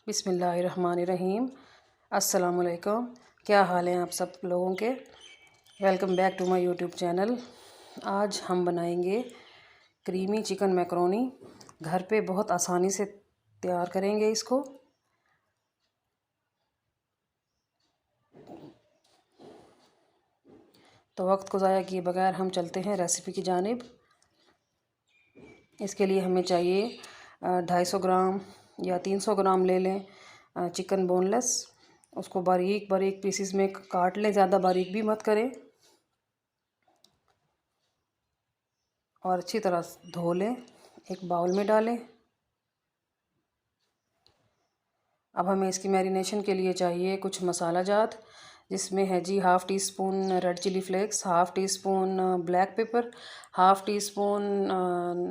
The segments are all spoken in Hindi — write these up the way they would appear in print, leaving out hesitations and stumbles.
बिस्मिल्लाहिर्रहमानिर्रहीम। अस्सलामुअलैकुम। क्या हाल हैं आप सब लोगों के। Welcome back to my YouTube channel. आज हम बनाएंगे क्रीमी चिकन मैकरोनी। घर पे बहुत आसानी से तैयार करेंगे इसको। तो वक्त को ज़ाया किए बगैर हम चलते हैं रेसिपी की जानिब। इसके लिए हमें चाहिए 250 ग्राम या 300 ग्राम ले लें चिकन बोनलेस। उसको बारीक बारीक पीसेस में काट लें, ज़्यादा बारीक भी मत करें, और अच्छी तरह धो लें। एक बाउल में डालें। अब हमें इसकी मैरिनेशन के लिए चाहिए कुछ मसाला जात, जिसमें है जी 1/2 teaspoon red chilli flakes, 1/2 teaspoon black pepper, 1/2 teaspoon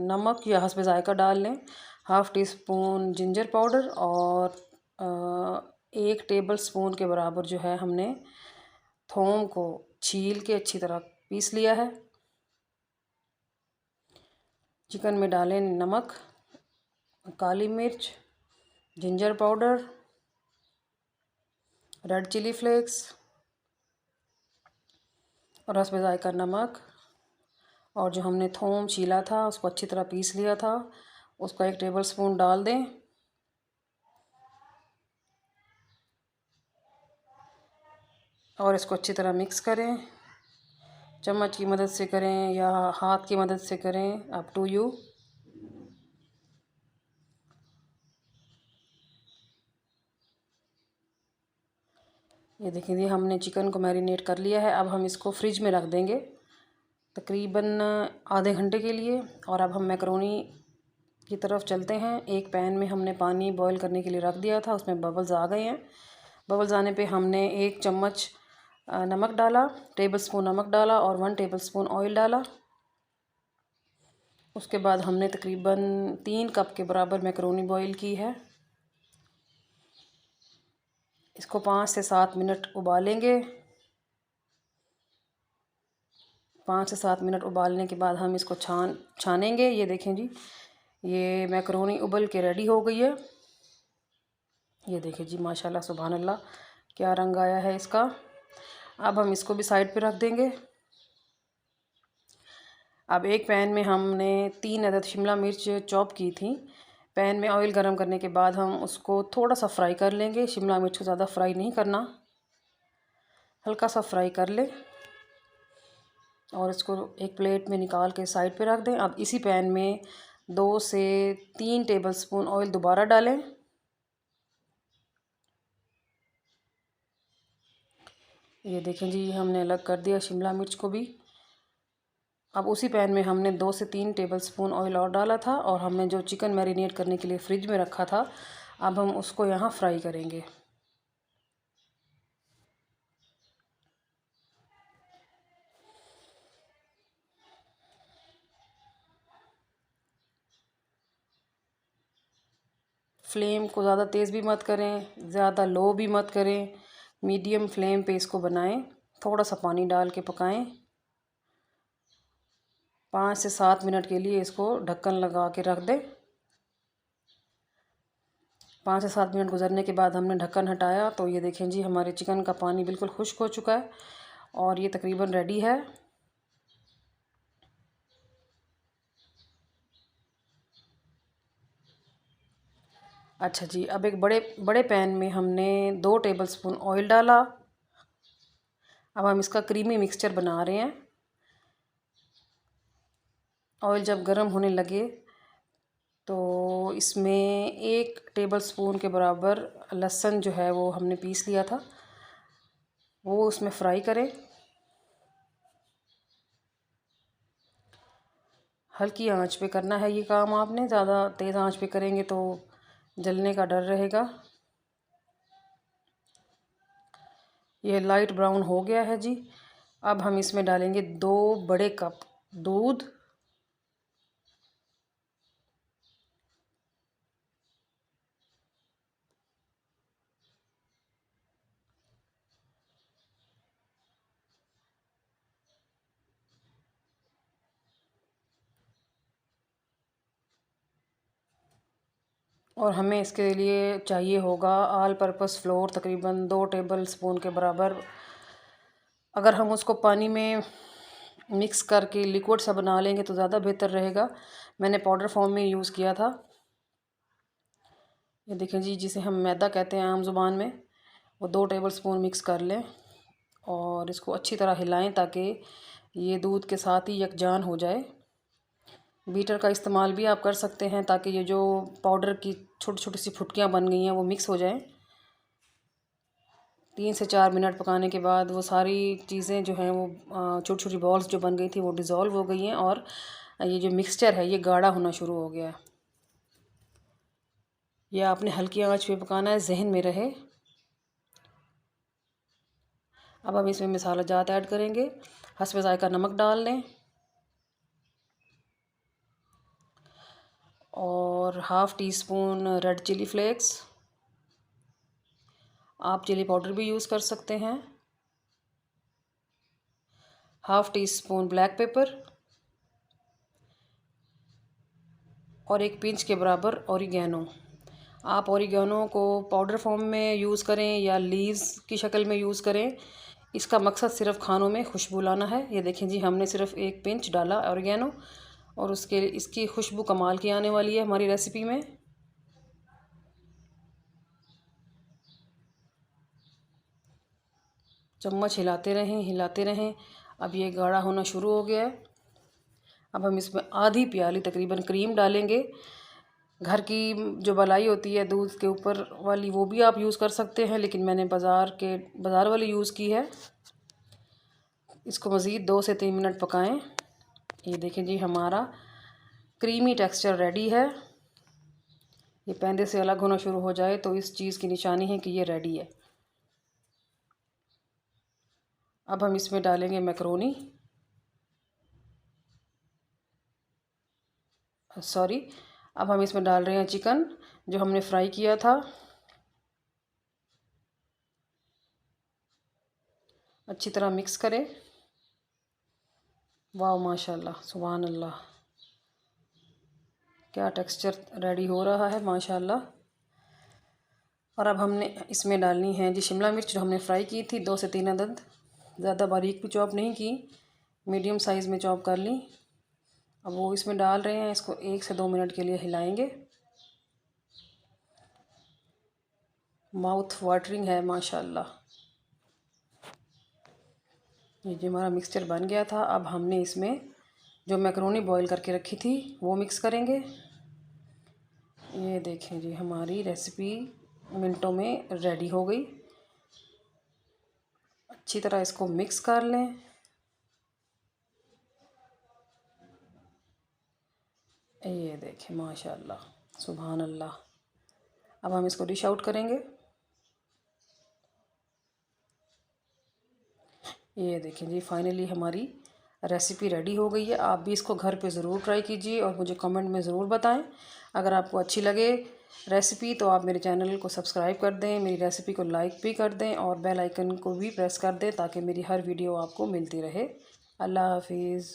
नमक या हस्ब ज़ायका डाल लें, 1/2 टी स्पून जिंजर पाउडर, और 1 टेबल स्पून के बराबर जो है हमने थोम को छील के अच्छी तरह पीस लिया है। चिकन में डालें नमक, काली मिर्च, ginger powder, red chilli flakes और हस्ब ज़ायका नमक, और जो हमने थोम छीला था उसको अच्छी तरह पीस लिया था उसको 1 टेबल स्पून डाल दें। और इसको अच्छी तरह मिक्स करें। चम्मच की मदद से करें या हाथ की मदद से करें, अप टू यू। ये देखिए, ये हमने चिकन को मैरिनेट कर लिया है। अब हम इसको फ्रिज में रख देंगे तकरीबन आधे घंटे के लिए। और अब हम मैकरोनी की तरफ चलते हैं। एक पैन में हमने पानी बॉईल करने के लिए रख दिया था, उसमें बबल्स आ गए हैं। बबल्स आने पे हमने 1 चम्मच नमक डाला, टेबल स्पून नमक डाला और 1 टेबल स्पून ऑयल डाला। उसके बाद हमने तकरीबन 3 कप के बराबर मैकरोनी बॉईल की है। इसको 5 से 7 मिनट उबालेंगे। 5 से 7 मिनट उबालने के बाद हम इसको छानेंगे। ये देखें जी, ये मैकरोनी उबल के रेडी हो गई है। ये देखें जी, माशाल्लाह सुभान अल्लाह, क्या रंग आया है इसका। अब हम इसको भी साइड पे रख देंगे। अब एक पैन में हमने 3 अदद शिमला मिर्च चॉप की थी। पैन में ऑयल गरम करने के बाद हम उसको थोड़ा सा फ्राई कर लेंगे। शिमला मिर्च को ज़्यादा फ्राई नहीं करना, हल्का सा फ्राई कर लें और इसको एक प्लेट में निकाल के साइड पे रख दें। अब इसी पैन में 2 से 3 टेबल स्पून ऑयल दोबारा डालें। ये देखें जी, हमने अलग कर दिया शिमला मिर्च को भी। अब उसी पैन में हमने 2 से 3 टेबल स्पून ऑयल और डाला था, और हमने जो चिकन मैरिनेट करने के लिए फ्रिज में रखा था, अब हम उसको यहाँ फ्राई करेंगे। फ्लेम को ज़्यादा तेज़ भी मत करें, ज़्यादा लो भी मत करें, मीडियम फ्लेम पे इसको बनाएं। थोड़ा सा पानी डाल के पकाएं। 5 से 7 मिनट के लिए इसको ढक्कन लगा के रख दें। 5 से 7 मिनट गुजरने के बाद हमने ढक्कन हटाया तो ये देखें जी, हमारे चिकन का पानी बिल्कुल खुश्क हो चुका है और ये तकरीबन रेडी है। अच्छा जी, अब एक बड़े बड़े पैन में हमने 2 टेबल स्पून ऑयल डाला। अब हम इसका क्रीमी मिक्सचर बना रहे हैं। ऑयल जब गर्म होने लगे तो इसमें 1 टेबल स्पून के बराबर लहसुन जो है वो हमने पीस लिया था, वो उसमें फ्राई करें। हल्की आंच पे करना है ये काम आपने, ज़्यादा तेज़ आंच पे करेंगे तो जलने का डर रहेगा। ये लाइट ब्राउन हो गया है जी। अब हम इसमें डालेंगे 2 बड़े कप दूध। और हमें इसके लिए चाहिए होगा ऑल पर्पस फ्लोर तकरीबन 2 टेबल स्पून के बराबर। अगर हम उसको पानी में मिक्स करके लिक्विड सा बना लेंगे तो ज़्यादा बेहतर रहेगा। मैंने पाउडर फॉर्म में यूज़ किया था। ये देखें जी, जिसे हम मैदा कहते हैं आम ज़ुबान में, वो 2 टेबल स्पून मिक्स कर लें और इसको अच्छी तरह हिलाएं ताकि ये दूध के साथ ही यकजान हो जाए। बीटर का इस्तेमाल भी आप कर सकते हैं ताकि ये जो पाउडर की छोटी छोटी सी फुटकियाँ बन गई हैं वो मिक्स हो जाएं। 3 से 4 मिनट पकाने के बाद वो सारी चीज़ें जो हैं वो छोटी छोटी बॉल्स जो बन गई थी वो डिज़ोल्व हो गई हैं और ये जो मिक्सचर है ये गाढ़ा होना शुरू हो गया है। यह आपने हल्की आंच पे पकाना है, जहन में रहे। अब हम इसमें मसाला जात ऐड करेंगे। हस्बे ज़ायका नमक डाल लें और half teaspoon red chilli flakes, आप चिली पाउडर भी यूज़ कर सकते हैं, half teaspoon black pepper और 1 पिंच के बराबर ओरिगैनो। आप ओरिगैनो को पाउडर फॉर्म में यूज़ करें या लीव्स की शक्ल में यूज़ करें, इसका मकसद सिर्फ खानों में खुशबू लाना है। ये देखें जी, हमने सिर्फ 1 पिंच डाला ओरिगैनो और इसकी खुशबू कमाल की आने वाली है हमारी रेसिपी में। चम्मच हिलाते रहें। अब ये गाढ़ा होना शुरू हो गया है। अब हम इसमें आधी प्याली तकरीबन क्रीम डालेंगे। घर की जो मलाई होती है दूध के ऊपर वाली, वो भी आप यूज़ कर सकते हैं, लेकिन मैंने बाज़ार वाली यूज़ की है। इसको मज़ीद 2 से 3 मिनट पकाएं। ये देखें जी, हमारा क्रीमी टेक्सचर रेडी है। ये पैंदे से अलग होना शुरू हो जाए तो इस चीज़ की निशानी है कि ये रेडी है। अब हम इसमें डालेंगे मैकरोनी, अब हम इसमें डाल रहे हैं चिकन जो हमने फ्राई किया था। अच्छी तरह मिक्स करें। वाह माशाल्लाह, सुभान अल्लाह, क्या टेक्सचर रेडी हो रहा है माशाल्लाह। और अब हमने इसमें डालनी है जी शिमला मिर्च जो हमने फ्राई की थी, 2 से 3 अदद, ज़्यादा बारीक भी चॉप नहीं की, मीडियम साइज़ में चॉप कर ली। अब वो इसमें डाल रहे हैं, इसको 1 से 2 मिनट के लिए हिलाएंगे। माउथ वाटरिंग है माशाल्लाह। ये जो हमारा मिक्सचर बन गया था, अब हमने इसमें जो मैकरोनी बॉईल करके रखी थी वो मिक्स करेंगे। ये देखें जी, हमारी रेसिपी मिनटों में रेडी हो गई। अच्छी तरह इसको मिक्स कर लें। ये देखें माशाल्लाह, सुभान अल्लाह। अब हम इसको डिश आउट करेंगे। ये देखें जी, फाइनली हमारी रेसिपी रेडी हो गई है। आप भी इसको घर पे ज़रूर ट्राई कीजिए और मुझे कमेंट में ज़रूर बताएं। अगर आपको अच्छी लगे रेसिपी तो आप मेरे चैनल को सब्सक्राइब कर दें, मेरी रेसिपी को लाइक भी कर दें और बेल आइकन को भी प्रेस कर दें ताकि मेरी हर वीडियो आपको मिलती रहे। अल्लाह हाफिज़।